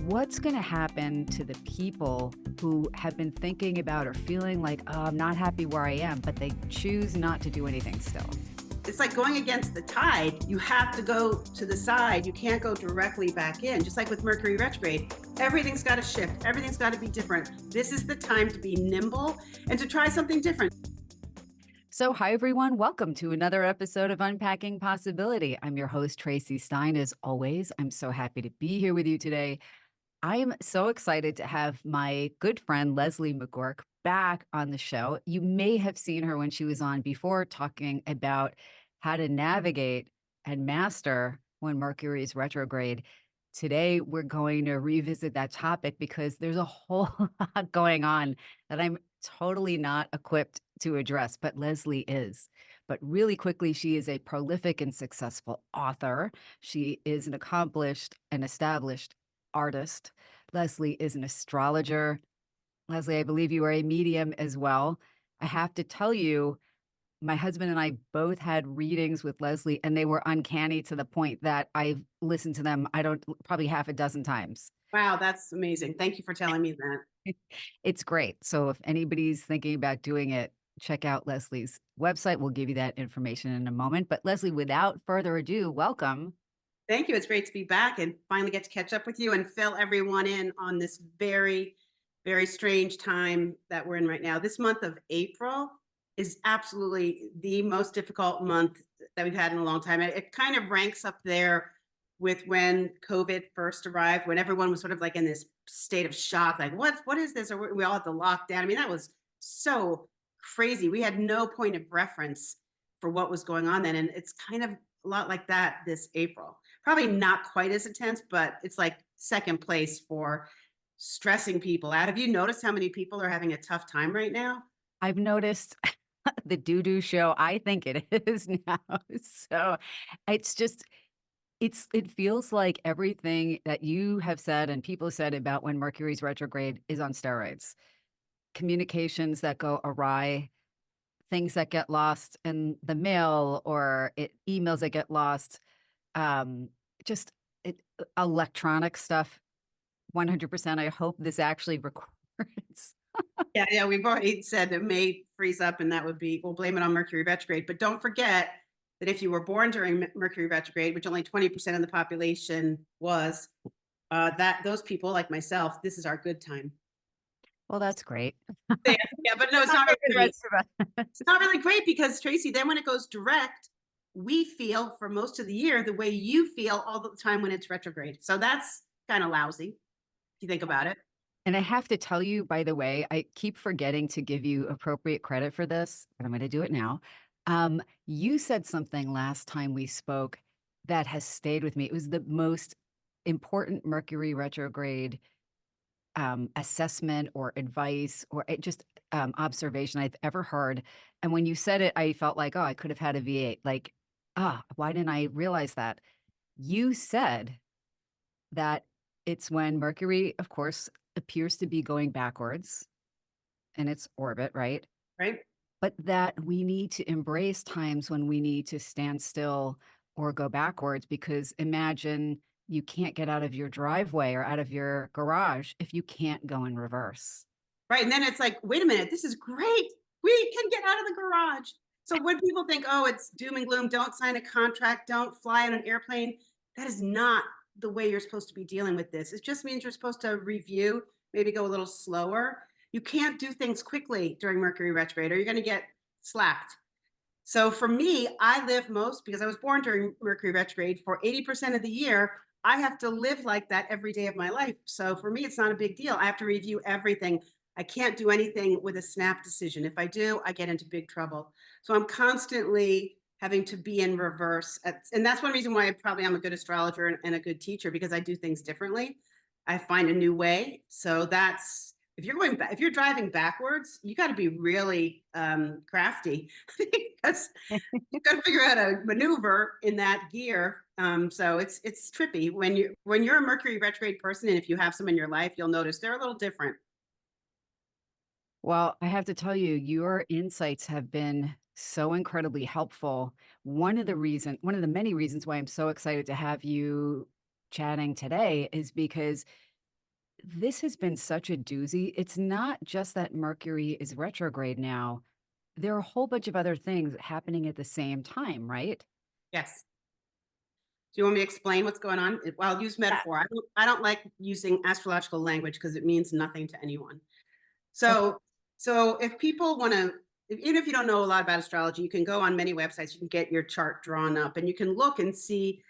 What's going to happen to the people who have been thinking about or feeling like, oh, I'm not happy where I am, but they choose not to do anything still? It's like going against the tide. You have to go to the side. You can't go directly back in. Just like with Mercury retrograde, everything's got to shift. Everything's got to be different. This is the time to be nimble and to try something different. So, hi, everyone. Welcome to another episode of Unpacking Possibility. I'm your host, Tracy Stein. As always, I'm so happy to be here with you today. I am so excited to have my good friend, Leslie McGuirk, back on the show. You may have seen her when she was on before talking about how to navigate and master when Mercury is retrograde. Today, we're going to revisit that topic because there's a whole lot going on that I'm totally not equipped to address, but Leslie is. But really quickly, she is a prolific and successful author. She is an accomplished and established artist. Leslie is an astrologer. Leslie, I believe you are a medium as well. I have to tell you, my husband and I both had readings with Leslie, and they were uncanny to the point that I've listened to them, I don't probably half a dozen times. Wow, that's amazing. Thank you for telling me that. It's great. So if anybody's thinking about doing it, check out Leslie's website. We'll give you that information in a moment. But Leslie, without further ado, welcome. Thank you. It's great to be back and finally get to catch up with you and fill everyone in on this very, very strange time that we're in right now. This month of April is absolutely the most difficult month that we've had in a long time. It kind of ranks up there with when COVID first arrived, when everyone was sort of like in this state of shock, like what is this? Or we all had to lock down. I mean, that was so crazy. We had no point of reference for what was going on then. And it's kind of a lot like that this April. Probably not quite as intense, but it's like second place for stressing people out. Have you noticed how many people are having a tough time right now? I've noticed the doo-doo show. I think it is now. So it's just it feels like everything that you have said and people said about when Mercury's retrograde is on steroids. Communications that go awry, things that get lost in the mail or emails that get lost, um, just electronic stuff. 100%. I hope this actually records. Yeah, we've already said it may freeze up, and that would be, we'll blame it on Mercury retrograde. But don't forget that if you were born during Mercury retrograde, which only 20% of the population was, that those people like myself, this is our good time. Well, that's great. Yeah, yeah, but no, it's not For the really. rest of us. It's not really great because Tracy, then when it goes direct, we feel for most of the year the way you feel all the time when it's retrograde. So that's kind of lousy if you think about it. And I have to tell you, by the way, I keep forgetting to give you appropriate credit for this, but I'm going to do it now. You said something last time we spoke that has stayed with me. It was the most important Mercury retrograde assessment or advice or just observation I've ever heard. And when you said it, I felt like, oh, I could have had a V8. Like, why didn't I realize that? You said that it's when Mercury, of course, appears to be going backwards in its orbit, right? Right. But that we need to embrace times when we need to stand still or go backwards, because imagine you can't get out of your driveway or out of your garage if you can't go in reverse. Right. And then it's like, wait a minute, this is great. We can get out of the garage. So when people think, oh, it's doom and gloom, don't sign a contract, don't fly on an airplane, that is not the way you're supposed to be dealing with this. It just means you're supposed to review, maybe go a little slower. You can't do things quickly during Mercury retrograde or you're going to get slapped. So for me, I live most because I was born during Mercury retrograde for 80% of the year. I have to live like that every day of my life. So for me, it's not a big deal. I have to review everything. I can't do anything with a snap decision. If I do, I get into big trouble. So I'm constantly having to be in reverse. And that's one reason why I probably am a good astrologer and a good teacher, because I do things differently. I find a new way. So that's, if you're going back, if you're driving backwards, you got to be really crafty because you've got to figure out a maneuver in that gear. So it's trippy when you're a Mercury retrograde person, and if you have some in your life, you'll notice they're a little different. Well, I have to tell you, your insights have been so incredibly helpful. One of the many reasons why I'm so excited to have you chatting today is because This has been such a doozy. It's not just that Mercury is retrograde now. There are a whole bunch of other things happening at the same time, right? Yes. Do you want me to explain what's going on? Well, I'll use Yeah. metaphor. I don't like using astrological language because it means nothing to anyone. Okay. So, so if people want to, even if you don't know a lot about astrology, you can go on many websites. You can get your chart drawn up, and you can look and see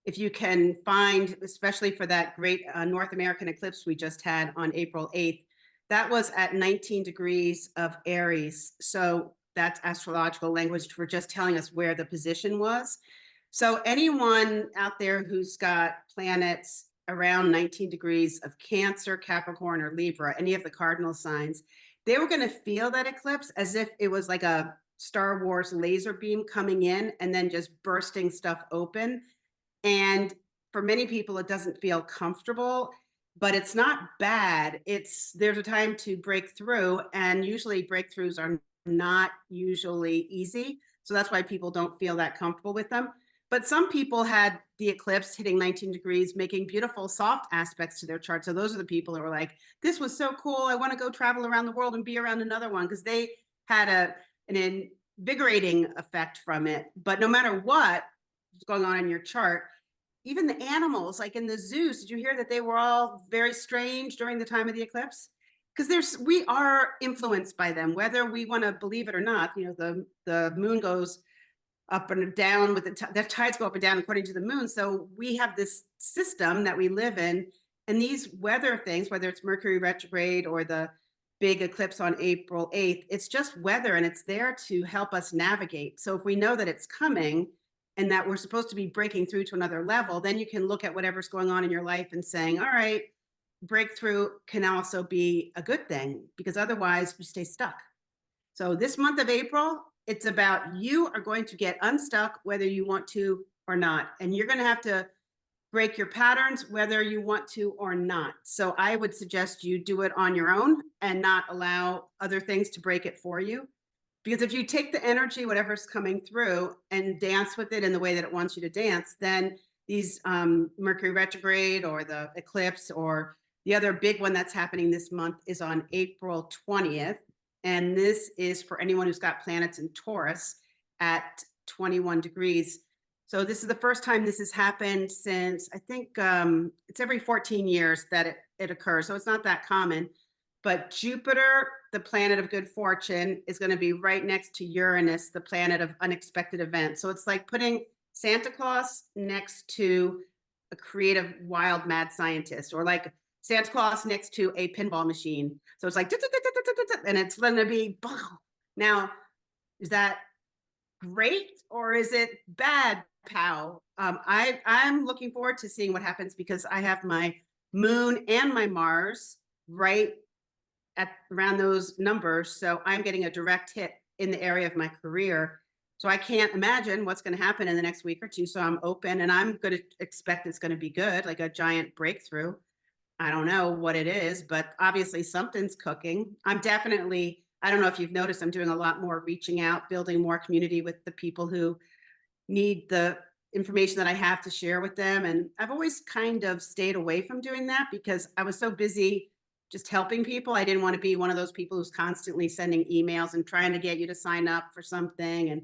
if you can find, especially for that great North American eclipse we just had on April 8th, that was at 19 degrees of Aries. So that's astrological language for just telling us where the position was. So anyone out there who's got planets around 19 degrees of Cancer, Capricorn, or Libra, any of the cardinal signs, they were going to feel that eclipse as if it was like a Star Wars laser beam coming in and then just bursting stuff open. And for many people, it doesn't feel comfortable, but it's not bad. There's a time to break through, and usually breakthroughs are not usually easy. So that's why people don't feel that comfortable with them. But some people had the eclipse hitting 19 degrees, making beautiful soft aspects to their chart. So those are the people that were like, this was so cool. I want to go travel around the world and be around another one, because they had an invigorating effect from it. But no matter what is going on in your chart, even the animals, like in the zoos, did you hear that they were all very strange during the time of the eclipse? Because we are influenced by them, whether we want to believe it or not. You know, the moon goes up and down with the tides go up and down according to the moon. So we have this system that we live in, and these weather things, whether it's Mercury retrograde or the big eclipse on April 8th, it's just weather, and it's there to help us navigate. So if we know that it's coming and that we're supposed to be breaking through to another level, then you can look at whatever's going on in your life and saying, all right, breakthrough can also be a good thing, because otherwise you stay stuck. So this month of April, it's about you are going to get unstuck whether you want to or not. And you're going to have to break your patterns whether you want to or not. So I would suggest you do it on your own and not allow other things to break it for you. Because if you take the energy, whatever's coming through, and dance with it in the way that it wants you to dance, then these Mercury retrograde or the eclipse or the other big one that's happening this month is on April 20th. And this is for anyone who's got planets in Taurus at 21 degrees. So this is the first time this has happened since, I think it's every 14 years that it occurs. So it's not that common. But Jupiter, the planet of good fortune, is going to be right next to Uranus, the planet of unexpected events. So it's like putting Santa Claus next to a creative, wild, mad scientist, or like Santa Claus next to a pinball machine. So it's like, and it's going to be, now, is that great or is it bad, pal? I'm looking forward to seeing what happens, because I have my moon and my Mars right at around those numbers. So I'm getting a direct hit in the area of my career. So I can't imagine what's going to happen in the next week or two. So I'm open, and I'm going to expect it's going to be good, like a giant breakthrough. I don't know what it is, but obviously something's cooking. I don't know if you've noticed, I'm doing a lot more reaching out, building more community with the people who need the information that I have to share with them. And I've always kind of stayed away from doing that because I was so busy just helping people. I didn't want to be one of those people who's constantly sending emails and trying to get you to sign up for something. And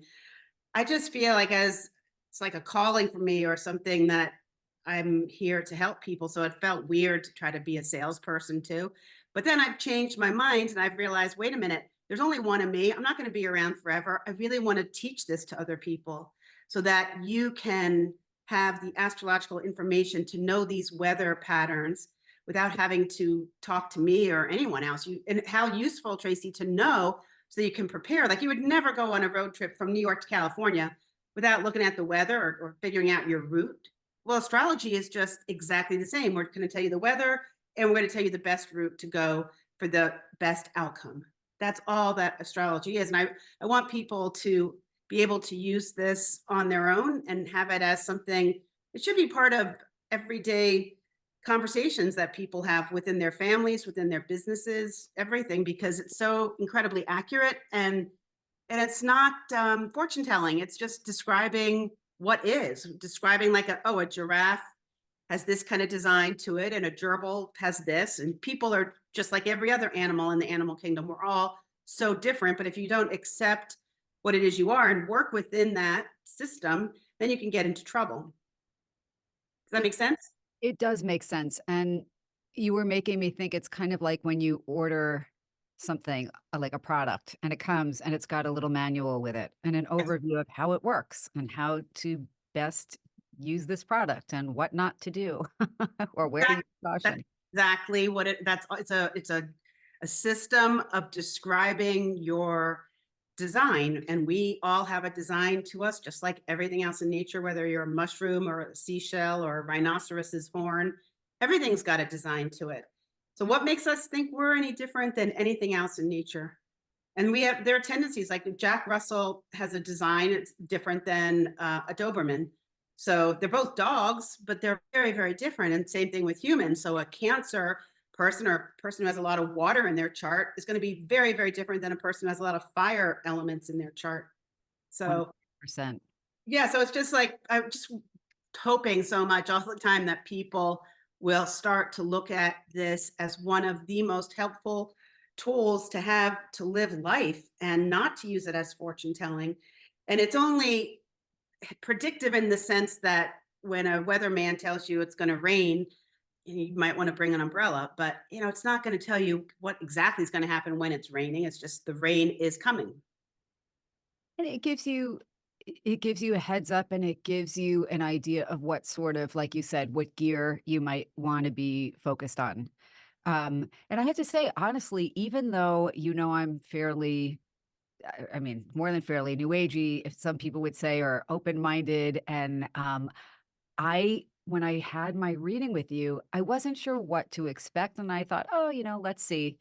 I just feel like as it's like a calling for me, or something that I'm here to help people. So it felt weird to try to be a salesperson too. But then I've changed my mind and I've realized, wait a minute, there's only one of me. I'm not going to be around forever. I really want to teach this to other people so that you can have the astrological information to know these weather patterns without having to talk to me or anyone else. And how useful, Tracy, to know so you can prepare. Like, you would never go on a road trip from New York to California without looking at the weather, or figuring out your route. Well, astrology is just exactly the same. We're going to tell you the weather, and we're going to tell you the best route to go for the best outcome. That's all that astrology is. And I want people to be able to use this on their own and have it as something, it should be part of everyday conversations that people have within their families, within their businesses, everything, because it's so incredibly accurate. And it's not fortune telling. It's just describing what is, describing like a giraffe has this kind of design to it, and a gerbil has this. And people are just like every other animal in the animal kingdom. We're all so different. But if you don't accept what it is you are and work within that system, then you can get into trouble. Does that It make sense? it does make sense, and you were making me think it's kind of like when you order something, like a product, and it comes and it's got a little manual with it and an Yes. overview of how it works and how to best use this product and what not to do or where to That use that's caution. exactly what it that's it's a system of describing your design, and we all have a design to us just like everything else in nature, whether you're a mushroom or a seashell or a rhinoceros's horn, everything's got a design to it. So what makes us think we're any different than anything else in nature? And we have there are tendencies like Jack Russell has a design, it's different than a Doberman. So they're both dogs, but they're very, very different. And same thing with humans. So a Cancer person or a person who has a lot of water in their chart is going to be very, very different than a person who has a lot of fire elements in their chart. So 100%. yeah, so it's just like I'm just hoping so much all the time that people will start to look at this as one of the most helpful tools to have to live life and not to use it as fortune telling. And it's only predictive in the sense that when a weatherman tells you it's going to rain, you might want to bring an umbrella, but it's not going to tell you what exactly is going to happen when it's raining. It's just the rain is coming. And it gives you a heads up and it gives you an idea of what sort of, like you said, what gear you might want to be focused on. And I have to say, honestly, even though I'm fairly, I mean, more than fairly new agey, if some people would say, or open minded, and when I had my reading with you, I wasn't sure what to expect, and I thought, oh, let's see.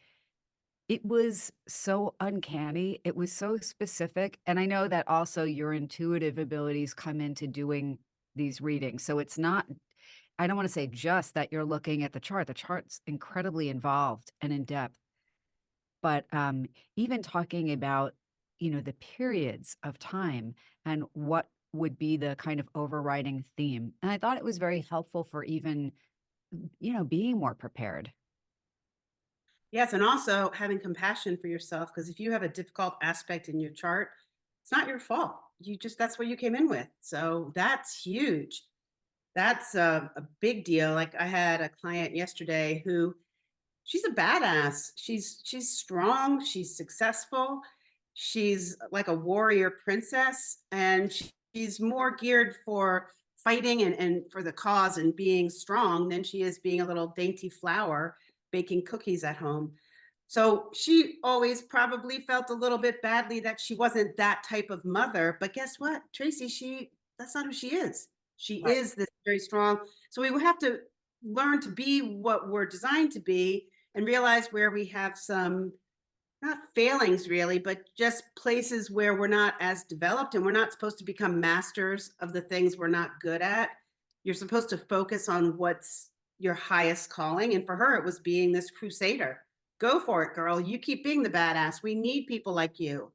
It was so uncanny, it was so specific, and I know that also your intuitive abilities come into doing these readings, so it's not I don't wanna say just that you're looking at the chart's incredibly involved and in depth, but, even talking about, the periods of time and what would be the kind of overriding theme, and I thought it was very helpful for even, being more prepared. Yes, and also having compassion for yourself, because if you have a difficult aspect in your chart, it's not your fault. That's what you came in with. So that's huge. That's a big deal. Like I had a client yesterday who she's a badass. She's strong, she's successful. She's like a warrior princess, and she's more geared for fighting and for the cause and being strong than she is being a little dainty flower baking cookies at home. So she always probably felt a little bit badly that she wasn't that type of mother. But guess what, Tracy? That's not who she is. She Right. is this very strong. So we will have to learn to be what we're designed to be and realize where we have some not failings really, but just places where we're not as developed, and we're not supposed to become masters of the things we're not good at. You're supposed to focus on what's your highest calling. And for her, it was being this crusader. Go for it, girl. You keep being the badass. We need people like you.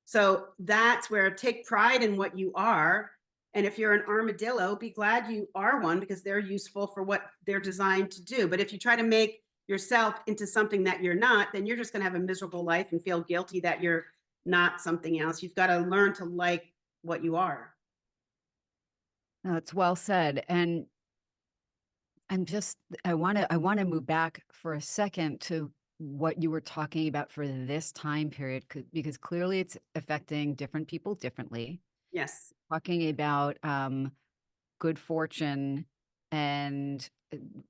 So that's where take pride in what you are. And if you're an armadillo, be glad you are one because they're useful for what they're designed to do. But if you try to make yourself into something that you're not, then you're just going to have a miserable life and feel guilty that you're not something else. You've got to learn to like what you are. No, it's well said, and I wanna move back for a second to what you were talking about for this time period, because clearly it's affecting different people differently. Yes. Talking about, good fortune and,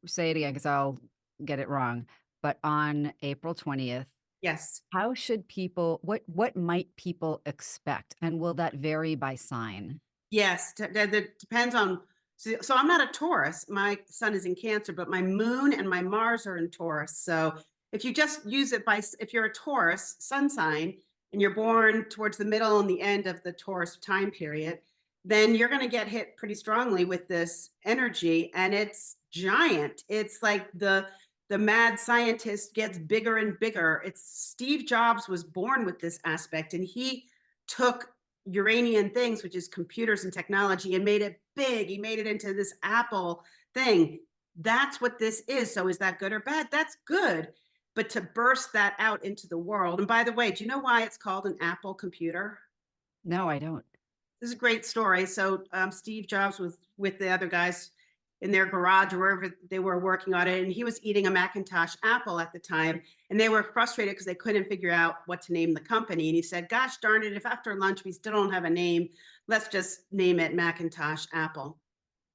say it again because 'cause I'll get it wrong, but on April 20th, Yes. how should people what might people expect, and will that vary by sign? Yes, that depends on. So I'm not a Taurus. My sun is in Cancer, but my moon and my Mars are in Taurus. So if you just use it if you're a Taurus sun sign and you're born towards the middle and the end of the Taurus time period, then you're going to get hit pretty strongly with this energy, and it's giant. It's like the mad scientist gets bigger and bigger. It's Steve Jobs was born with this aspect, and he took Uranian things, which is computers and technology, and made it big. He made it into this apple thing. That's what this is. So is that good or bad? That's good. But to burst that out into the world, and by the way, do you know why it's called an Apple computer? No, I don't. This is a great story. So Steve Jobs was with the other guys in their garage or wherever they were working on it, and he was eating a Macintosh Apple at the time, and they were frustrated because they couldn't figure out what to name the company. And he said, "Gosh darn it! If after lunch we still don't have a name, let's just name it Macintosh Apple."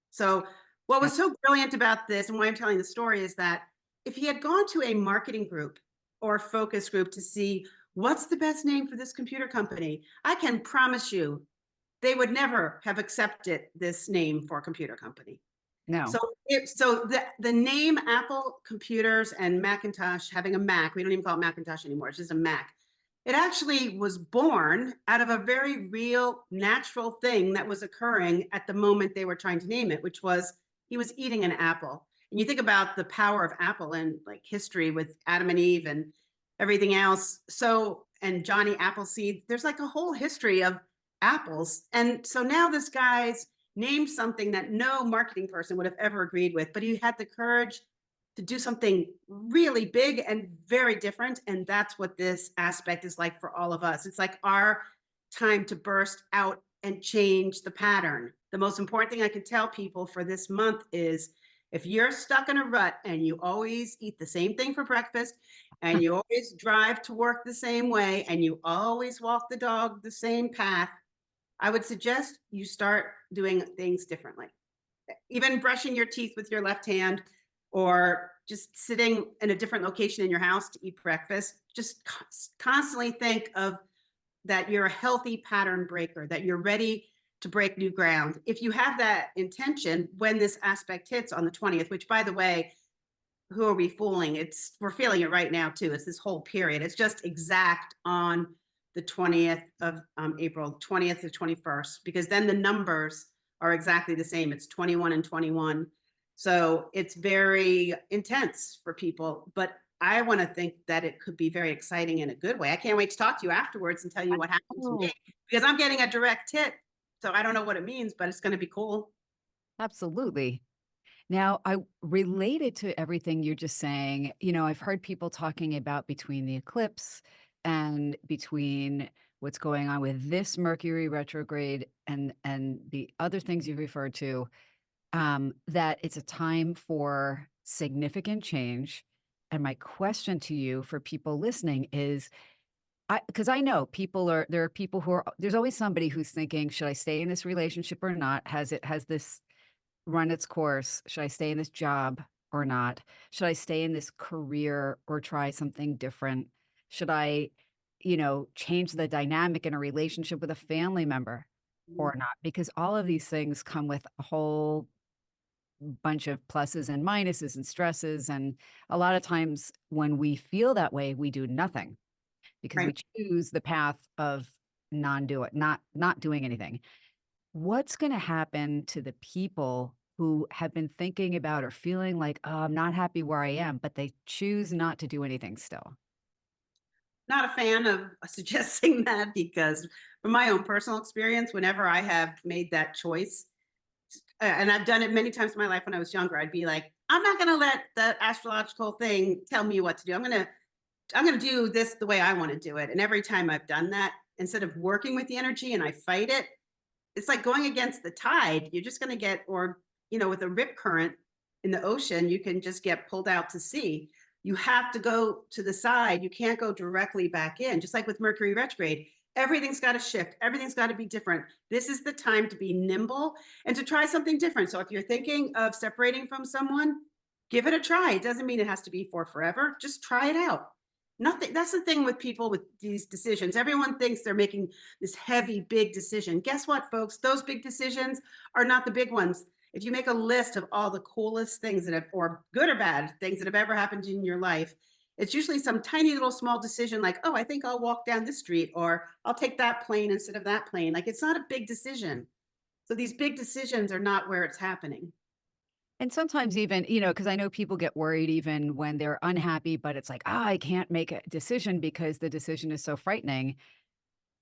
So what Uh, was so brilliant about this, and why I'm telling the story, is that if he had gone to a marketing group or focus group to see what's the best name for this computer company, I can promise you they would never have accepted this name for a computer company. So no. the name Apple Computers and Macintosh, having a Mac, we don't even call it Macintosh anymore, it's just a Mac. It actually was born out of a very real, natural thing that was occurring at the moment they were trying to name it, which was he was eating an apple. And you think about the power of Apple and like history with Adam and Eve and everything else. So, and Johnny Appleseed, there's like a whole history of apples. And so now this guy's named something that no marketing person would have ever agreed with, but he had the courage to do something really big and very different. And that's what this aspect is like for all of us. It's like our time to burst out and change the pattern. The most important thing I can tell people for this month is if you're stuck in a rut and you always eat the same thing for breakfast and you always drive to work the same way and you always walk the dog the same path, I would suggest you start doing things differently. Even brushing your teeth with your left hand or just sitting in a different location in your house to eat breakfast. Just constantly think of that you're a healthy pattern breaker, that you're ready to break new ground. If you have that intention when this aspect hits on the 20th, which by the way, who are we fooling? It's we're feeling it right now too. It's this whole period. It's just exact on the 20th of April, 20th to 21st, because then the numbers are exactly the same. It's 21 and 21. So it's very intense for people. But I want to think that it could be very exciting in a good way. I can't wait to talk to you afterwards and tell you what happened to me Oh, because I'm getting a direct hit. So I don't know what it means, but it's going to be cool. absolutely. Now, I related to everything you're just saying, I've heard people talking about between the eclipse and between what's going on with this Mercury retrograde and the other things you referred to, that it's a time for significant change. And my question to you for people listening is, because I know there are people who are, there's always somebody who's thinking, should I stay in this relationship or not? Has this run its course? Should I stay in this job or not? Should I stay in this career or try something different? Should I, change the dynamic in a relationship with a family member or not? Because all of these things come with a whole bunch of pluses and minuses and stresses. And a lot of times when we feel that way, we do nothing because Right. we choose the path of non-do it, not doing anything. What's gonna happen to the people who have been thinking about or feeling like, "Oh, I'm not happy where I am," but they choose not to do anything still? Not a fan of suggesting that because from my own personal experience, whenever I have made that choice, and I've done it many times in my life when I was younger, I'd be like, I'm not going to let the astrological thing tell me what to do. I'm going to do this the way I want to do it. And every time I've done that, instead of working with the energy and I fight it, it's like going against the tide. You're just going to get, or, with a rip current in the ocean, you can just get pulled out to sea. You have to go to the side. You can't go directly back in. Just like with Mercury retrograde, everything's got to shift. Everything's got to be different. This is the time to be nimble and to try something different. So if you're thinking of separating from someone, give it a try. It doesn't mean it has to be for forever. Just try it out. Nothing. That's the thing with people with these decisions. Everyone thinks they're making this heavy, big decision. Guess what, folks? Those big decisions are not the big ones. If you make a list of all the coolest things that have, or good or bad things that have ever happened in your life, it's usually some tiny little small decision like, oh, I think I'll walk down this street, or I'll take that plane instead of that plane. Like it's not a big decision. So these big decisions are not where it's happening. And sometimes even, because I know people get worried even when they're unhappy, but it's like, "Ah, I can't make a decision because the decision is so frightening."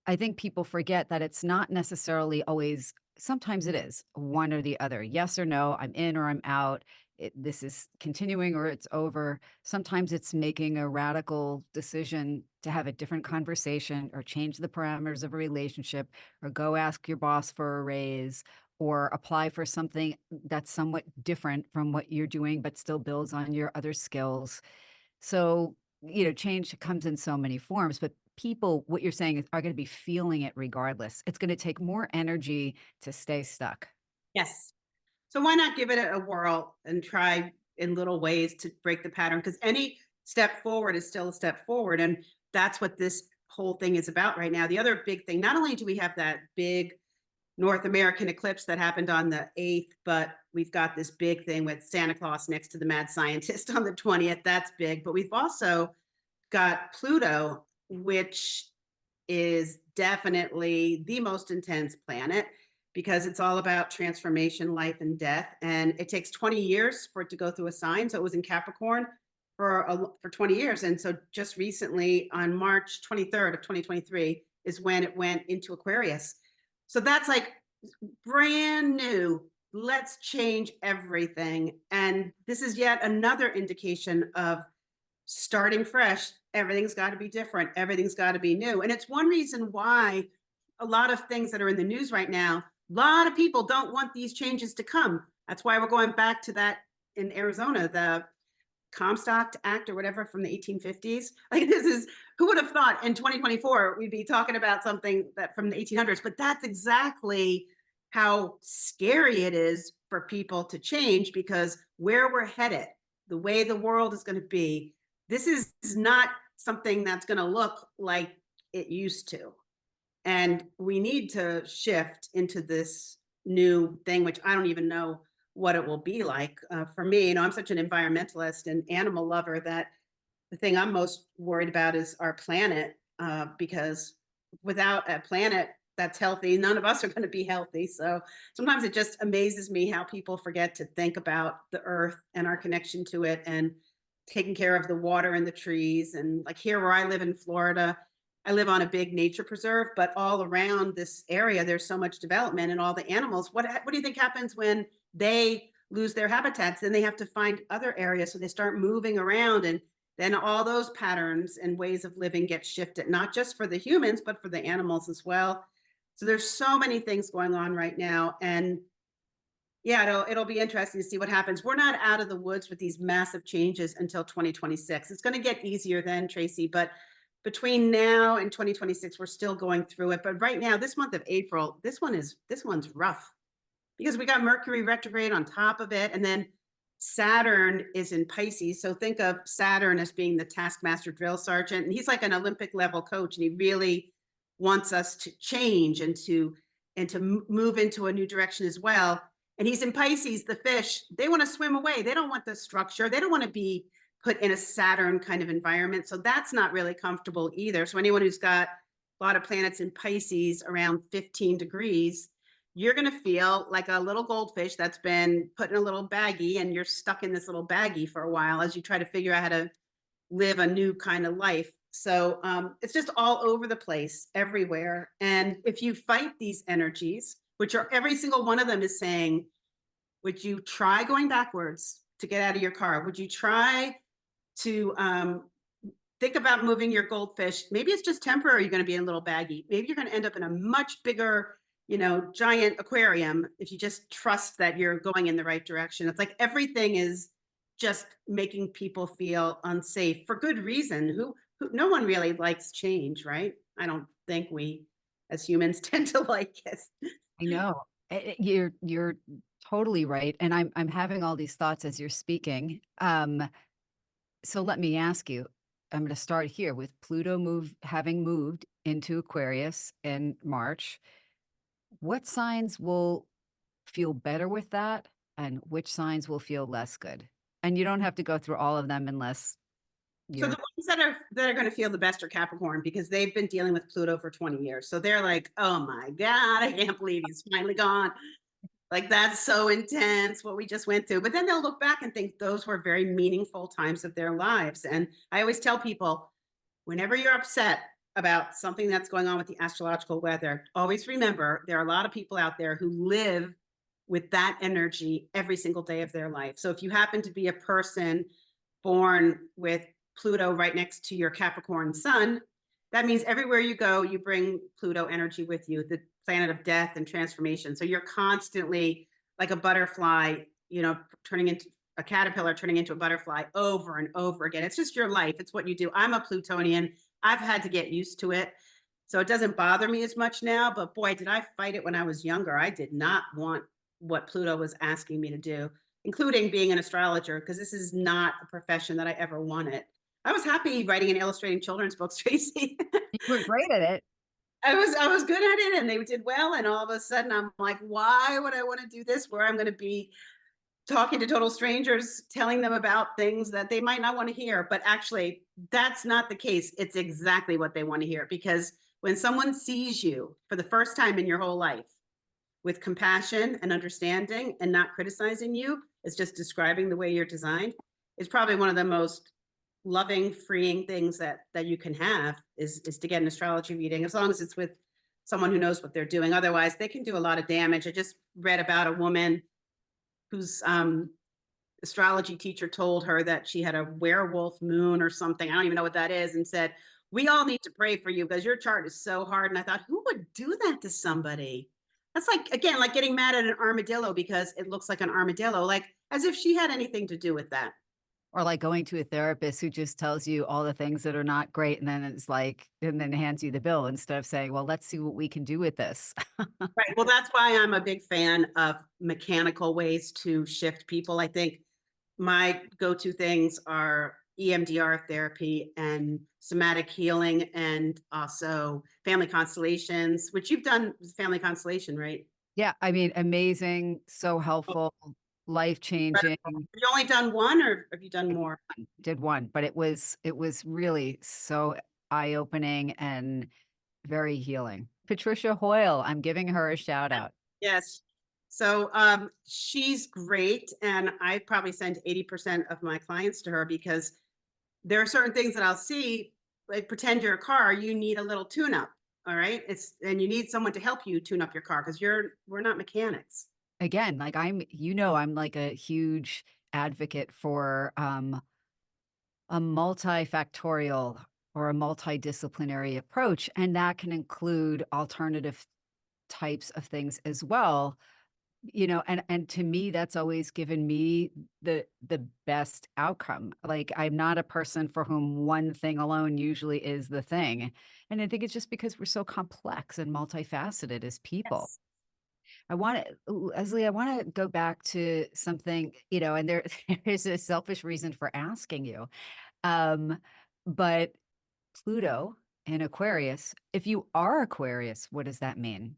I think people forget that it's not necessarily always sometimes it is one or the other. Yes or no, I'm in or I'm out. This is continuing or it's over. Sometimes it's making a radical decision to have a different conversation or change the parameters of a relationship or go ask your boss for a raise or apply for something that's somewhat different from what you're doing, but still builds on your other skills. So, change comes in so many forms, but people, what you're saying is are going to be feeling it regardless. It's going to take more energy to stay stuck. Yes. So why not give it a whirl and try in little ways to break the pattern? Because any step forward is still a step forward. And that's what this whole thing is about right now. The other big thing, not only do we have that big North American eclipse that happened on the 8th, but we've got this big thing with Santa Claus next to the mad scientist on the 20th. That's big. But we've also got Pluto, which is definitely the most intense planet because it's all about transformation, life and death. And it takes 20 years for it to go through a sign. So it was in Capricorn for 20 years. And so just recently on March 23rd of 2023 is when it went into Aquarius. So that's like brand new. Let's change everything. And this is yet another indication of starting fresh. Everything's got to be different. Everything's got to be new. And it's one reason why a lot of things that are in the news right now, a lot of people don't want these changes to come. That's why we're going back to that in Arizona, the Comstock Act or whatever from the 1850s. Like this is, who would have thought in 2024 we'd be talking about something that from the 1800s, but that's exactly how scary it is for people to change because where we're headed, the way the world is going to be, this is not something that's going to look like it used to. And we need to shift into this new thing, which I don't even know what it will be like. For me, I'm such an environmentalist and animal lover that the thing I'm most worried about is our planet, because without a planet that's healthy, none of us are going to be healthy. So sometimes it just amazes me how people forget to think about the earth and our connection to it and taking care of the water and the trees. And like here where I live in Florida, I live on a big nature preserve, but all around this area, there's so much development and all the animals. What do you think happens when they lose their habitats? Then they have to find other areas. So they start moving around and then all those patterns and ways of living get shifted, not just for the humans, but for the animals as well. So there's so many things going on right now. And yeah, it'll be interesting to see what happens. We're not out of the woods with these massive changes until 2026. It's going to get easier then, Tracy, but between now and 2026, we're still going through it. But right now, this month of April, this one's rough because we got Mercury retrograde on top of it, and then Saturn is in Pisces. So think of Saturn as being the taskmaster drill sergeant, and he's like an Olympic level coach, and he really wants us to change and to move into a new direction as well. And he's in Pisces, the fish. They want to swim away. They don't want the structure. They don't want to be put in a Saturn kind of environment. So that's not really comfortable either. So anyone who's got a lot of planets in Pisces around 15 degrees, you're going to feel like a little goldfish that's been put in a little baggie and you're stuck in this little baggie for a while as you try to figure out how to live a new kind of life. So it's just all over the place, everywhere. And if you fight these energies, which are every single one of them is saying, would you try going backwards to get out of your car? Would you try to think about moving your goldfish? Maybe it's just temporary. You're going to be in a little baggie. Maybe you're going to end up in a much bigger, giant aquarium if you just trust that you're going in the right direction. It's like everything is just making people feel unsafe for good reason. Who no one really likes change, right? I don't think we as humans tend to like it. I know. You're totally right, and I'm having all these thoughts as you're speaking. So let me ask you. I'm going to start here with Pluto having moved into Aquarius in March. What signs will feel better with that, and which signs will feel less good? And you don't have to go through all of them unless So the you're ones that are going to feel the best are Capricorn because they've been dealing with Pluto for 20 years. So they're like, "Oh my God, I can't believe he's finally gone." Like that's so intense what we just went through. But then they'll look back and think those were very meaningful times of their lives. And I always tell people, whenever you're upset about something that's going on with the astrological weather, always remember there are a lot of people out there who live with that energy every single day of their life. So if you happen to be a person born with Pluto right next to your Capricorn sun, that means everywhere you go, you bring Pluto energy with you, the planet of death and transformation. So you're constantly like a butterfly, turning into a caterpillar, turning into a butterfly over and over again. It's just your life. It's what you do. I'm a Plutonian. I've had to get used to it. So it doesn't bother me as much now, but boy, did I fight it when I was younger. I did not want what Pluto was asking me to do, including being an astrologer, because this is not a profession that I ever wanted. I was happy writing and illustrating children's books, Tracy. You were great at it. I was good at it and they did well. And all of a sudden I'm like, why would I want to do this where I'm going to be talking to total strangers, telling them about things that they might not want to hear? But actually, that's not the case. It's exactly what they want to hear, because when someone sees you for the first time in your whole life with compassion and understanding and not criticizing you, it's just describing the way you're designed, is probably one of the most loving, freeing things that you can have is to get an astrology reading, as long as it's with someone who knows what they're doing. Otherwise, they can do a lot of damage. I just read about a woman whose astrology teacher told her that she had a werewolf moon or something. I don't even know what that is, and said, "We all need to pray for you because your chart is so hard." And I thought, who would do that to somebody? That's like, again, like getting mad at an armadillo because it looks like an armadillo, like as if she had anything to do with that. Or like going to a therapist who just tells you all the things that are not great, and then it's like and then hands you the bill instead of saying, "Well, let's see what we can do with this." Right. Well, that's why I'm a big fan of mechanical ways to shift people. I think my go-to things are EMDR therapy and somatic healing, and also family constellations, which you've done family constellation, right? Yeah, I mean, amazing, so Oh, helpful, life-changing. incredible. Have you only done one or have you done more? Did one, but it was really so eye-opening and very healing. Patricia Hoyle, I'm giving her a shout out. Yes. So she's great. And I probably send 80% of my clients to her because there are certain things that I'll see, like pretend you're a car, you need a little tune up. All right. And you need someone to help you tune up your car because we're not mechanics. Again, like, I'm like a huge advocate for, a multifactorial or a multidisciplinary approach, and that can include alternative types of things as well. And to me, that's always given me the best outcome. Like, I'm not a person for whom one thing alone usually is the thing, and I think it's just because we're so complex and multifaceted as people. Yes. Leslie, I wanna go back to something, and there there is a selfish reason for asking you. Um, but Pluto in Aquarius, if you are Aquarius, what does that mean?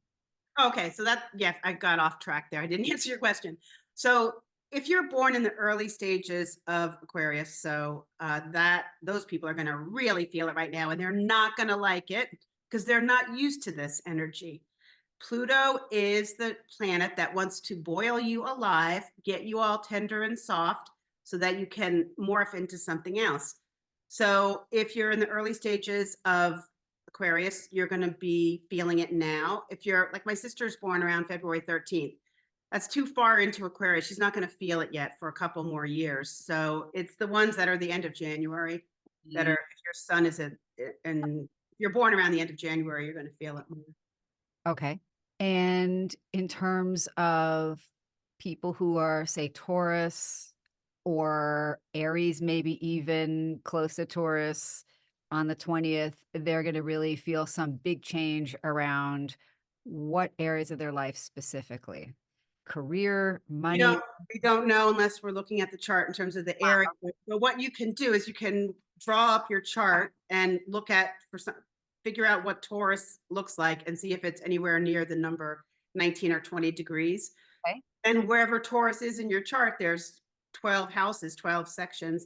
Okay, so yeah, I got off track there. I didn't answer your question. So, if you're born in the early stages of Aquarius, so that those people are going to really feel it right now, and they're not going to like it because they're not used to this energy. Pluto is the planet that wants to boil you alive, get you all tender and soft, so that you can morph into something else. So, if you're in the early stages of Aquarius, you're going to be feeling it now. If you're like my sister's born around February 13th, that's too far into Aquarius. She's not going to feel it yet for a couple more years. So it's the ones that are the end of January that are, Mm. if your sun is and if you're born around the end of January, you're going to feel it more. Okay. And in terms of people who are, say, Taurus or Aries, maybe even close to Taurus on the 20th, they're gonna really feel some big change around what areas of their life specifically? Career, We money? don't we don't know unless we're looking at the chart in terms of the area. But what you can do is you can draw up your chart and look at for some figure out what Taurus looks like and see if it's anywhere near the number 19 or 20 degrees. Okay. And wherever Taurus is in your chart, there's 12 houses, 12 sections.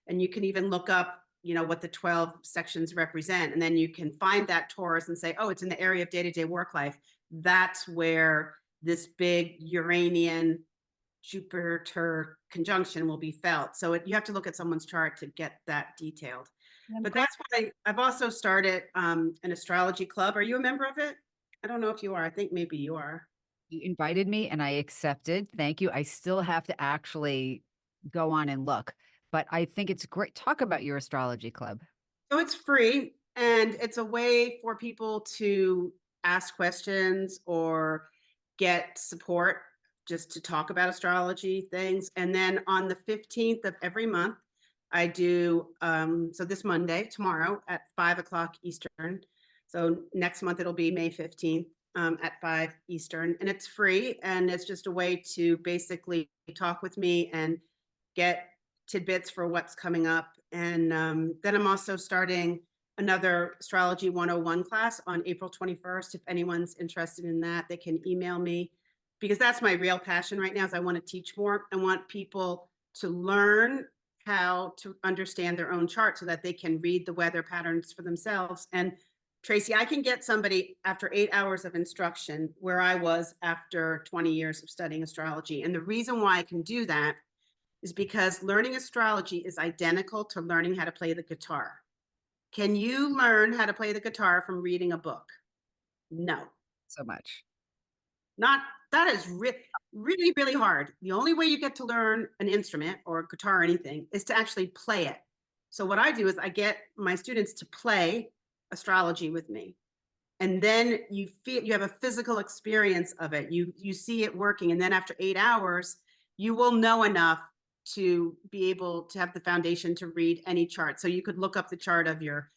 And you can even look up, what the 12 sections represent. And then you can find that Taurus and say, oh, it's in the area of day to day work life. That's where this big Uranian Jupiter conjunction will be felt. So you have to look at someone's chart to get that detailed. I'm But glad that's why I've also started an astrology club. Are you a member of it? I don't know if you are. I think maybe you are. you invited me and I accepted. Thank you. I still have to actually go on and look, but I think it's great. Talk about your astrology club. So it's free and it's a way for people to ask questions or get support just to talk about astrology things. And then on the 15th of every month, I do, so this Monday, tomorrow at 5 o'clock Eastern. So next month it'll be May 15th at 5 Eastern. And it's free. And it's just a way to basically talk with me and get tidbits for what's coming up. And then I'm also starting another Astrology 101 class on April 21st. If anyone's interested in that, they can email me because that's my real passion right now is I want to teach more. I want people to learn how to understand their own chart so that they can read the weather patterns for themselves. And Tracy, I can get somebody after 8 hours of instruction where I was after 20 years of studying astrology. And the reason why I can do that is because learning astrology is identical to learning how to play the guitar. Can you learn how to play the guitar from reading a book? No, So much. not that is really, really hard. The only way you get to learn an instrument or guitar or anything is to actually play it. So what I do is I get my students to play astrology with me. And then you have a physical experience of it. You see it working. And then after 8 hours, you will know enough to be able to have the foundation to read any chart. So you could look up the chart of your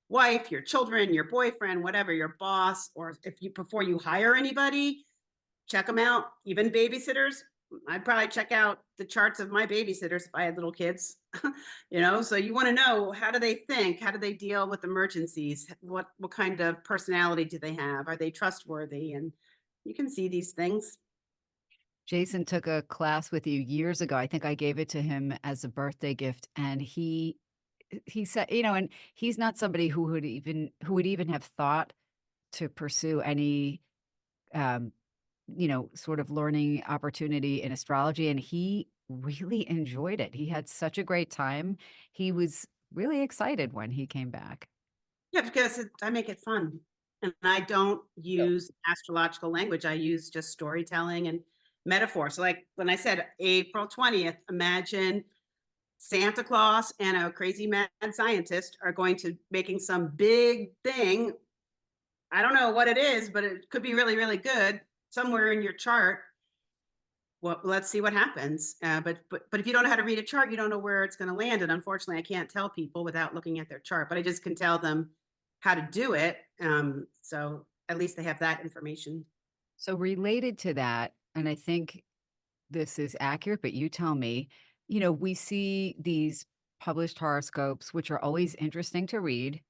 wife, your children, your boyfriend, whatever, your boss, or if you before you hire anybody, check them out. Even babysitters, I'd probably check out the charts of my babysitters if I had little kids. So you want to know, how do they think? How do they deal with emergencies? What kind of personality do they have? Are they trustworthy? And you can see these things. Jason took a class with you years ago. I think I gave it to him as a birthday gift, and he said, and he's not somebody who would even have thought to pursue any um, sort of learning opportunity in astrology, and he really enjoyed it. He had such a great time. He was really excited when he came back. Yeah, because I make it fun. And I don't Yep. use astrological language. I use just storytelling and metaphor. So, like when I said April 20th, imagine Santa Claus and a crazy mad scientist are going to making some big thing. I don't know what it is, but it could be really, really good somewhere in your chart. Well, let's see what happens. But if you don't know how to read a chart, you don't know where it's going to land. And unfortunately, I can't tell people without looking at their chart. But I just can tell them how to do it. So at least they have that information. So related to that, and I think this is accurate, but you tell me, we see these published horoscopes, which are always interesting to read,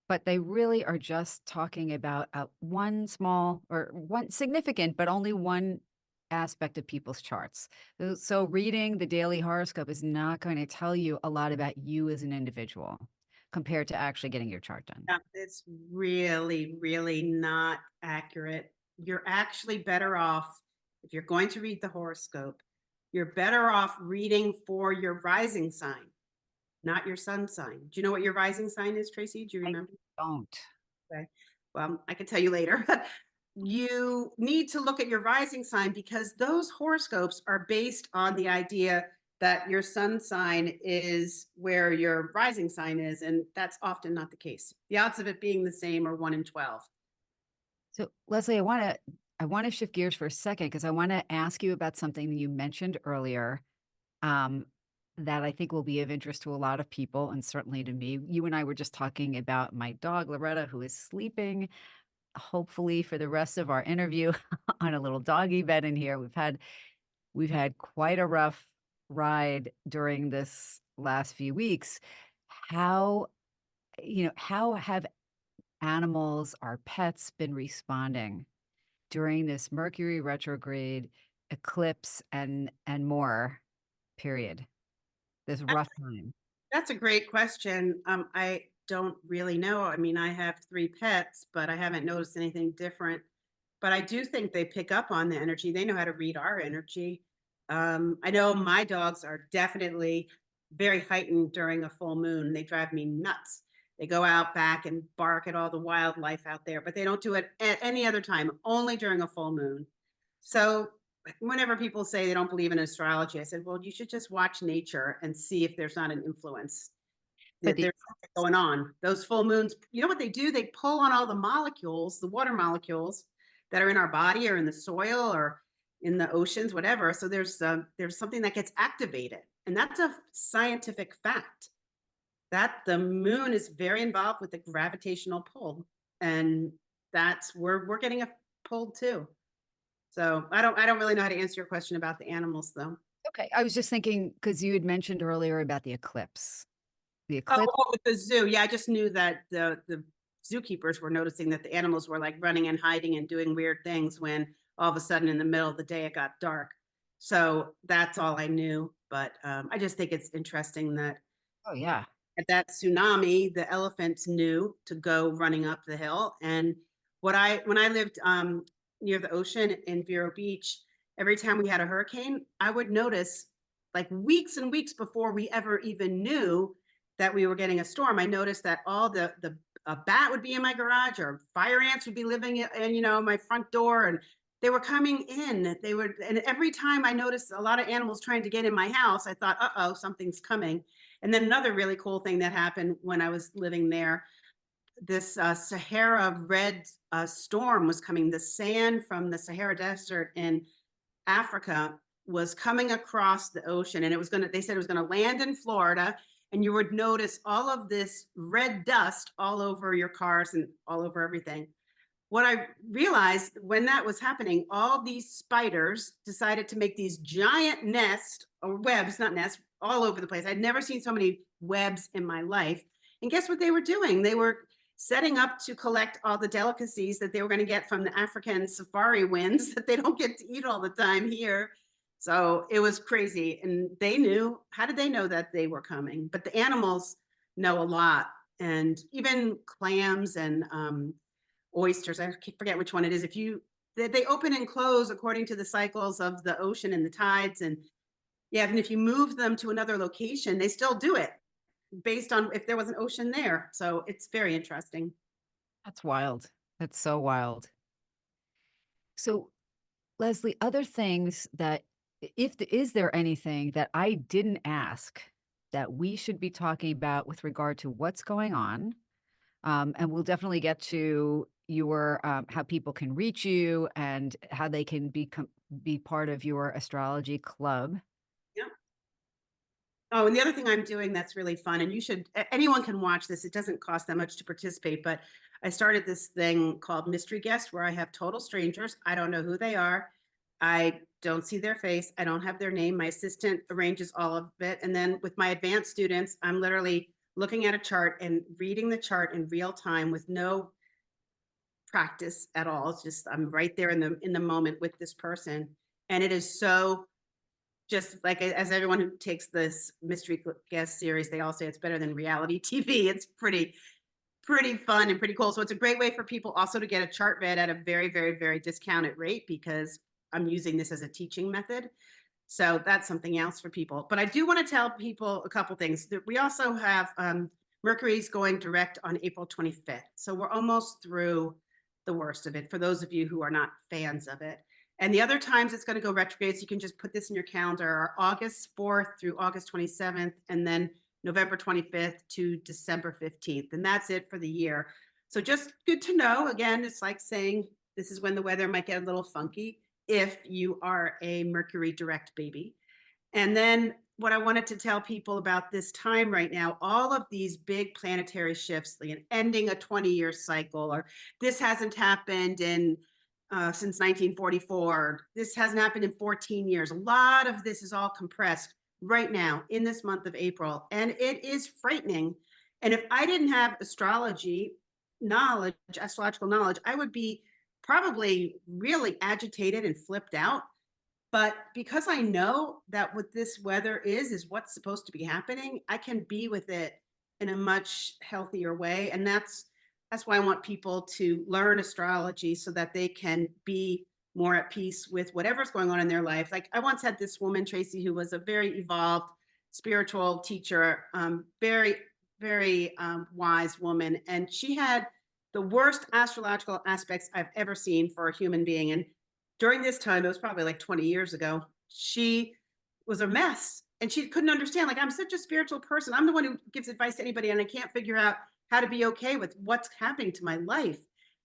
but they really are just talking about one small or one significant, but only one aspect of people's charts. So reading the daily horoscope is not going to tell you a lot about you as an individual compared to actually getting your chart done. Yeah, it's really, really not accurate. You're actually better off if you're going to read the horoscope. You're better off reading for your rising sign, not your sun sign. Do you know what your rising sign is, Tracy? Do you I remember? don't. Okay. Well, I can tell you later. You need to look at your rising sign because those horoscopes are based on the idea that your sun sign is where your rising sign is. And that's often not the case. The odds of it being the same are 1 in 12. So, Leslie, I want to shift gears for a second because I want to ask you about something you mentioned earlier, um, that I think will be of interest to a lot of people and certainly to me. You and I were just talking about my dog Loretta, who is sleeping, hopefully for the rest of our interview on a little doggy bed in here. We've had quite a rough ride during this last few weeks. How how have animals, our pets, been responding during this Mercury retrograde, eclipse, and more period, this rough time? That's a great question. I don't really know. I mean, I have 3 pets, but I haven't noticed anything different. But I do think they pick up on the energy. They know how to read our energy. I know my dogs are definitely very heightened during a full moon. They drive me nuts. They go out back and bark at all the wildlife out there, but they don't do it at any other time, only during a full moon. So whenever people say they don't believe in astrology, I said, well, you should just watch nature and see if there's not an influence. But the There's something going on. Those full moons, you know what they do? They pull on all the molecules, the water molecules that are in our body or in the soil or in the oceans, whatever. So there's something that gets activated, and that's a scientific fact that the moon is very involved with the gravitational pull, and that's where we're getting a pull too. So I don't really know how to answer your question about the animals though. okay, I was just thinking because you had mentioned earlier about the eclipse. The Oh, eclipse oh, with the zoo. Yeah, I just knew that the zookeepers were noticing that the animals were like running and hiding and doing weird things when all of a sudden in the middle of the day it got dark. So that's all I knew. But I just think it's interesting that oh, yeah. at that tsunami, the elephants knew to go running up the hill. And when I lived near the ocean in Vero Beach, every time we had a hurricane, I would notice like weeks and weeks before we ever even knew that we were getting a storm. I noticed that all the a bat would be in my garage, or fire ants would be living in my front door, and they were coming in. They would, and every time I noticed a lot of animals trying to get in my house, I thought, uh oh, something's coming. And then another really cool thing that happened when I was living there, this Sahara red storm was coming. The sand from the Sahara Desert in Africa was coming across the ocean, and they said it was going to land in Florida. And you would notice all of this red dust all over your cars and all over everything. What I realized when that was happening, all these spiders decided to make these giant nests or webs, not nests, all over the place. I'd never seen so many webs in my life. And guess what they were doing? They were setting up to collect all the delicacies that they were going to get from the African safari winds that they don't get to eat all the time here. So it was crazy. And they knew, how did they know that they were coming? But the animals know a lot. And even clams and oysters. I forget which one it is. If you they open and close according to the cycles of the ocean and the tides, and yeah, and if you move them to another location, they still do it based on if there was an ocean there. So it's very interesting. That's wild. That's so wild. So, Leslie, other things that if is there anything that I didn't ask that we should be talking about with regard to what's going on? And we'll definitely get to your how people can reach you and how they can be part of your astrology club. Yeah. Oh, and the other thing I'm doing that's really fun, and anyone can watch this. It doesn't cost that much to participate, but I started this thing called Mystery Guest where I have total strangers. I don't know who they are. I don't see their face. I don't have their name. My assistant arranges all of it. And then with my advanced students, I'm literally looking at a chart and reading the chart in real time with no practice at all. It's just I'm right there in the moment with this person. And it is so just like as everyone who takes this mystery guest series, they all say it's better than reality TV. It's pretty fun and pretty cool. So it's a great way for people also to get a chart read at a very, very, very discounted rate because I'm using this as a teaching method. So that's something else for people. But I do want to tell people a couple things. We also have Mercury's going direct on April 25th. So we're almost through the worst of it for those of you who are not fans of it. And the other times it's going to go retrograde, so you can just put this in your calendar, are August 4th through August 27th, and then November 25th to December 15th. And that's it for the year. So just good to know. Again, it's like saying this is when the weather might get a little funky if you are a Mercury direct baby. And then what I wanted to tell people about this time right now, all of these big planetary shifts, like ending a 20-year cycle, or this hasn't happened in since 1944, this hasn't happened in 14 years. A lot of this is all compressed right now in this month of April, and it is frightening. And if I didn't have astrological knowledge, I would be probably really agitated and flipped out. But because I know that what this weather is what's supposed to be happening, I can be with it in a much healthier way. And that's why I want people to learn astrology so that they can be more at peace with whatever's going on in their life. Like I once had this woman, Tracy, who was a very evolved spiritual teacher, very, very wise woman. And she had the worst astrological aspects I've ever seen for a human being. And during this time, it was probably like 20 years ago, she was a mess and she couldn't understand. Like, I'm such a spiritual person. I'm the one who gives advice to anybody, and I can't figure out how to be okay with what's happening to my life.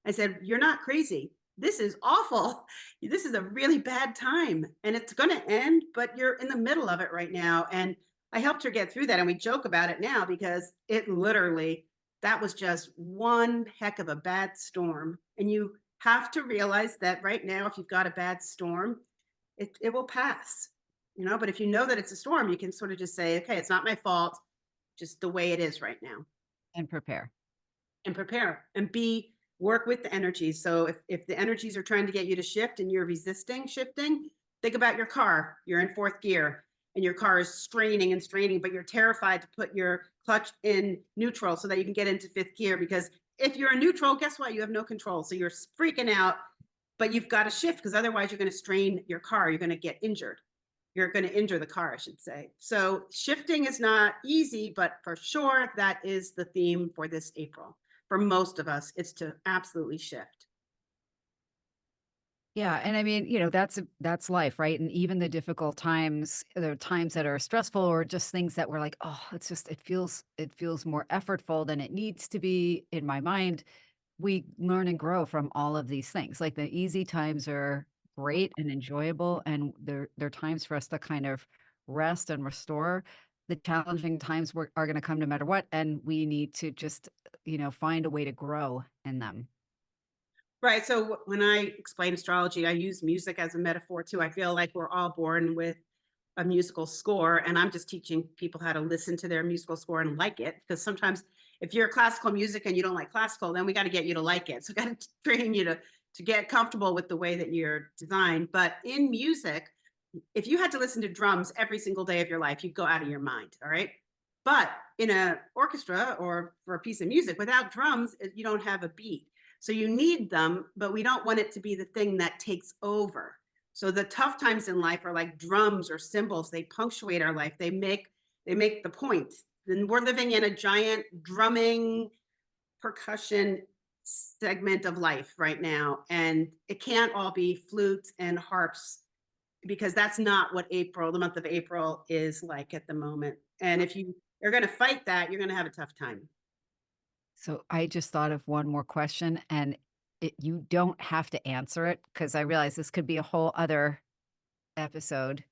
I said, "You're not crazy. This is awful. This is a really bad time and it's going to end, but you're in the middle of it right now." And I helped her get through that. And we joke about it now because it literally, that was just one heck of a bad storm. And you have to realize that right now, if you've got a bad storm, it will pass, but if you know that it's a storm, you can sort of just say, okay, it's not my fault, just the way it is right now. And prepare. And prepare and be work with the energies. So if the energies are trying to get you to shift and you're resisting shifting, think about your car. You're in fourth gear and your car is straining and straining, but you're terrified to put your clutch in neutral so that you can get into fifth gear, because if you're in neutral, guess what? You have no control. So you're freaking out, but you've got to shift because otherwise you're going to strain your car. You're going to get injured. You're going to injure the car, I should say. So shifting is not easy, but for sure, that is the theme for this April. For most of us, it's to absolutely shift. Yeah, and I mean, that's life, right? And even the difficult times, there are times that are stressful or just things that we're like, "Oh, it feels more effortful than it needs to be in my mind." We learn and grow from all of these things. Like, the easy times are great and enjoyable, and they're times for us to kind of rest and restore. The challenging times are gonna come no matter what, and we need to just, find a way to grow in them. Right. So when I explain astrology, I use music as a metaphor too. I feel like we're all born with a musical score, and I'm just teaching people how to listen to their musical score and like it. Because sometimes if you're classical music and you don't like classical, then we got to get you to like it. So got to train you to get comfortable with the way that you're designed. But in music, if you had to listen to drums every single day of your life, you'd go out of your mind. All right. But in an orchestra or for a piece of music, without drums, you don't have a beat. So you need them, but we don't want it to be the thing that takes over. So the tough times in life are like drums or cymbals. They punctuate our life. They make the point. Then we're living in a giant drumming percussion segment of life right now, and it can't all be flutes and harps, because that's not what April, the month of April, is like at the moment. And if you are going to fight that, you're going to have a tough time. So I just thought of one more question, and you don't have to answer it because I realize this could be a whole other episode.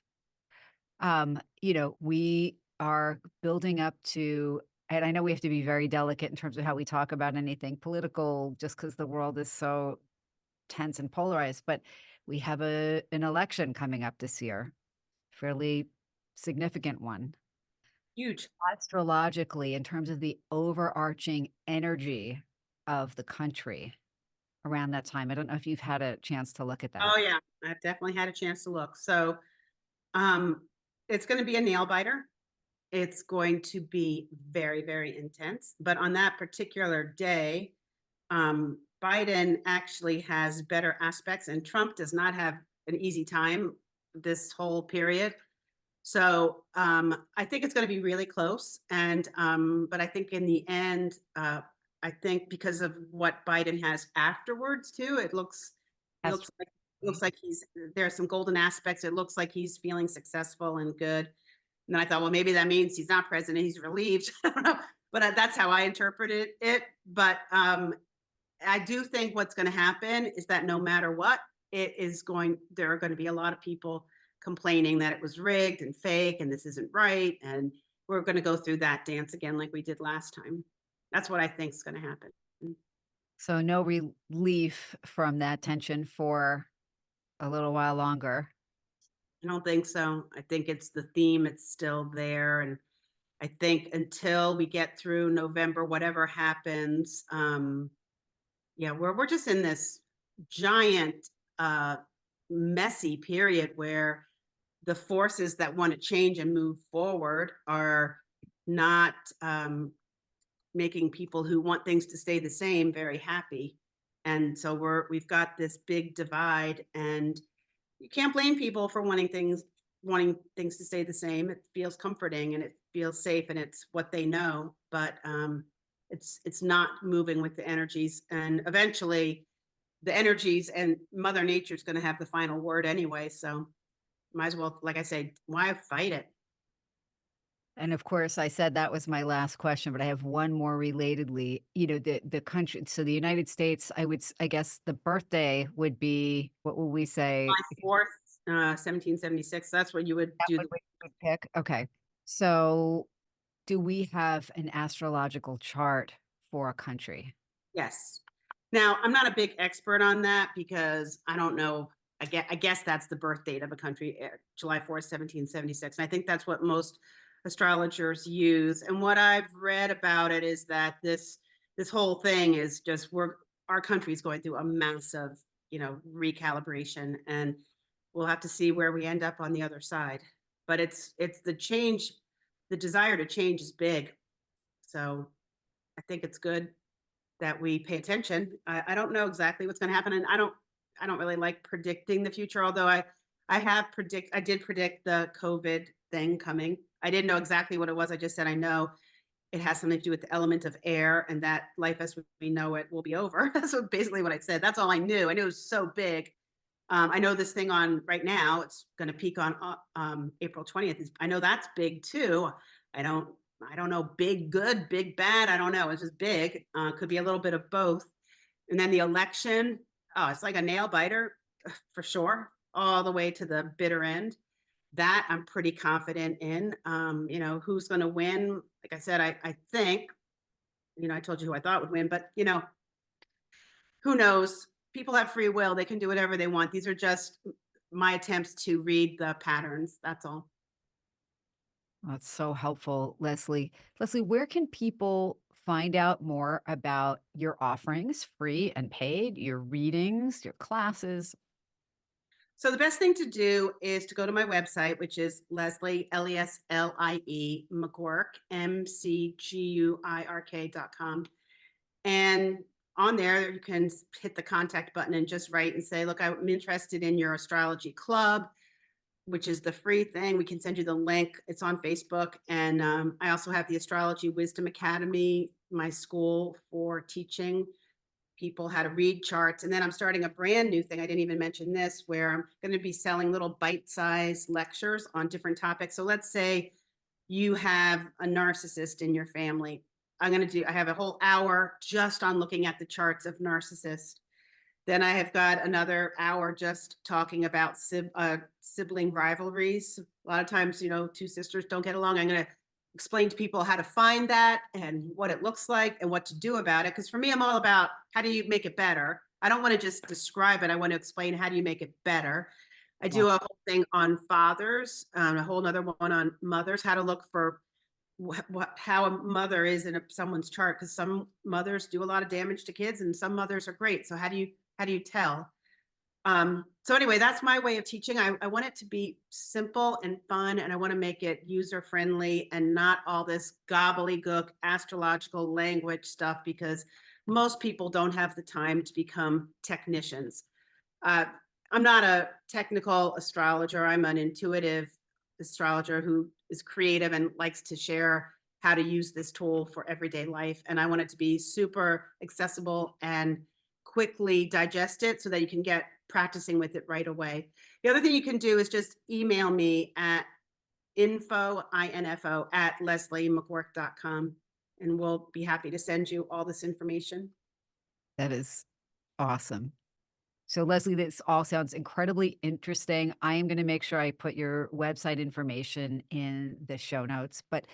We are building up to, and I know we have to be very delicate in terms of how we talk about anything political, just because the world is so tense and polarized. But we have an election coming up this year, fairly significant one. Huge. Astrologically, in terms of the overarching energy of the country around that time. I don't know if you've had a chance to look at that. Oh yeah, I've definitely had a chance to look. So um, it's going to be a nail biter. It's going to be very, very intense. But on that particular day, Biden actually has better aspects, and Trump does not have an easy time this whole period. So I think it's going to be really close. And but I think in the end, I think because of what Biden has afterwards too, it As looks like he's there's some golden aspects. It looks like he's feeling successful and good. And then I thought, well, maybe that means he's not president, he's relieved. I don't know, but that's how I interpreted it. But I do think what's going to happen is that no matter what, there are going to be a lot of people complaining that it was rigged and fake and this isn't right. And we're going to go through that dance again like we did last time. That's what I think is going to happen. So no relief from that tension for a little while longer. I don't think so. I think it's the theme, it's still there. And I think until we get through November, whatever happens, yeah, we're just in this giant, messy period where the forces that want to change and move forward are not making people who want things to stay the same very happy. And so we've got this big divide, and you can't blame people for wanting things to stay the same. It feels comforting and it feels safe and it's what they know, but it's not moving with the energies. And eventually the energies and Mother Nature's going to have the final word anyway. So might as well, like I say, why fight it? And of course, I said that was my last question, but I have one more relatedly. The country, so the United States, I guess the birthday would be, what will we say? July 4th, 1776. That's when you would That do one the we would pick? Okay. So, do we have an astrological chart for a country? yes. Now, I'm not a big expert on that because I don't know. I guess that's the birth date of a country, July 4th, 1776. And I think that's what most astrologers use. And what I've read about it is that this whole thing is just our country is going through a massive, recalibration, and we'll have to see where we end up on the other side. But it's the change, the desire to change is big. So I think it's good that we pay attention. I don't know exactly what's going to happen, and I don't really like predicting the future. Although I did predict the COVID thing coming. I didn't know exactly what it was. I just said I know it has something to do with the element of air, and that life as we know it will be over. That's basically what I said. That's all I knew. I knew it was so big. I know this thing on right now. It's going to peak on April 20th. I know that's big too. I don't. I don't know. Big good, big bad. I don't know. It's just big. Could be a little bit of both. And then the election. Oh, it's like a nail biter for sure, all the way to the bitter end. That I'm pretty confident in. Who's going to win? Like I said, I think. I told you who I thought would win, but who knows? People have free will. They can do whatever they want. These are just my attempts to read the patterns. That's all. That's so helpful, Leslie. Leslie, where can people find out more about your offerings, free and paid, your readings, your classes? So the best thing to do is to go to my website, which is Leslie, Leslie McGuirk, McGuirk.com. And on there, you can hit the contact button and just write and say, look, I'm interested in your Astrology Club, which is the free thing. We can send you the link. It's on Facebook. And I also have the Astrology Wisdom Academy, my school for teaching people how to read charts. And then I'm starting a brand new thing. I didn't even mention this, where I'm going to be selling little bite-sized lectures on different topics. So let's say you have a narcissist in your family. I have a whole hour just on looking at the charts of narcissists. Then I have got another hour just talking about sibling rivalries. A lot of times, two sisters don't get along. I'm going to explain to people how to find that and what it looks like and what to do about it. Because for me, I'm all about how do you make it better. I don't want to just describe it. I want to explain how do you make it better. I Wow. do a whole thing on fathers, a whole other one on mothers, how to look for how a mother is in someone's chart, because some mothers do a lot of damage to kids and some mothers are great. So how do you tell? So anyway, that's my way of teaching. I want it to be simple and fun, and I want to make it user friendly and not all this gobbledygook astrological language stuff, because most people don't have the time to become technicians. Uh, I'm not a technical astrologer. I'm an intuitive astrologer who is creative and likes to share how to use this tool for everyday life. And I want it to be super accessible and quickly digest it so that you can get practicing with it right away. The other thing you can do is just email me at info at lesliemcguirk.com, and we'll be happy to send you all this information. That is awesome. So, Leslie, this all sounds incredibly interesting. I am going to make sure I put your website information in the show notes. But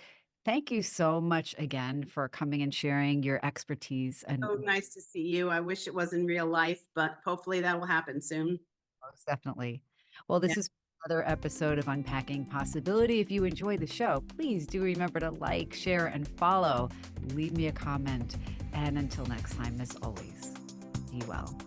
thank you so much again for coming and sharing your expertise. And So nice to see you. I wish it was in real life, but hopefully that will happen soon. most definitely. Well, this is another episode of Unpacking Possibility. If you enjoy the show, please do remember to like, share, and follow. Leave me a comment. And until next time, as always, be well.